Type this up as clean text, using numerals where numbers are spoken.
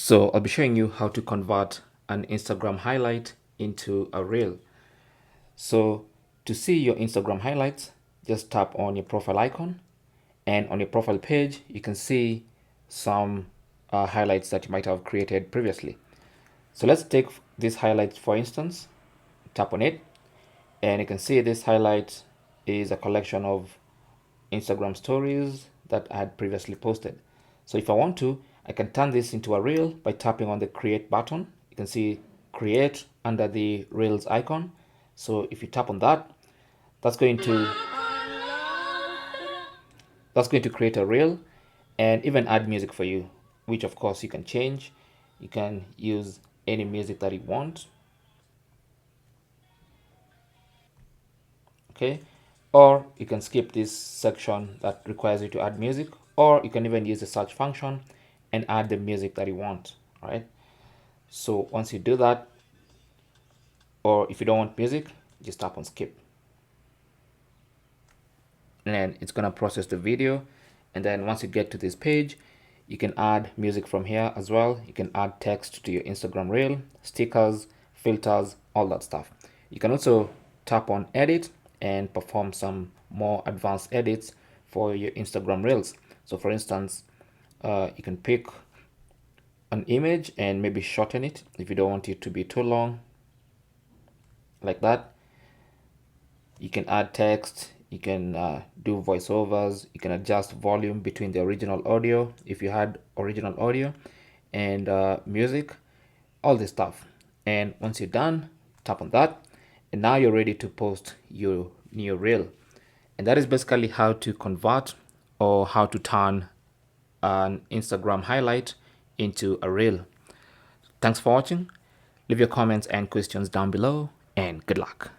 So I'll be showing you how to convert an Instagram highlight into a reel. So to see your Instagram highlights, just tap on your profile icon, and on your profile page, you can see some highlights that you might have created previously. So let's take these highlights for instance, tap on it, and you can see this highlight is a collection of Instagram stories that I had previously posted. So if I want to, I can turn this into a reel by tapping on the create button. You can see create under the reels icon. So if you tap on that, that's going to create a reel and even add music for you, which of course you can change. You can use any music that you want. Okay, or you can skip this section that requires you to add music, or you can even use the search function and add the music that you want. All right, so once you do that, or if you don't want music, just tap on skip, and then it's gonna process the video. And then once you get to this page, you can add music from here as well. You can add text to your Instagram reel, stickers, filters, all that stuff. You can also tap on edit and perform some more advanced edits for your Instagram reels. So for instance, you can pick an image and maybe shorten it if you don't want it to be too long, like that. You can add text, you can do voiceovers, you can adjust volume between the original audio if you had original audio, and music, all this stuff. And once you're done, tap on that, and now you're ready to post your new reel. And that is basically how to convert, or how to turn an Instagram highlight into a reel. Thanks for watching. Leave your comments and questions down below, and good luck.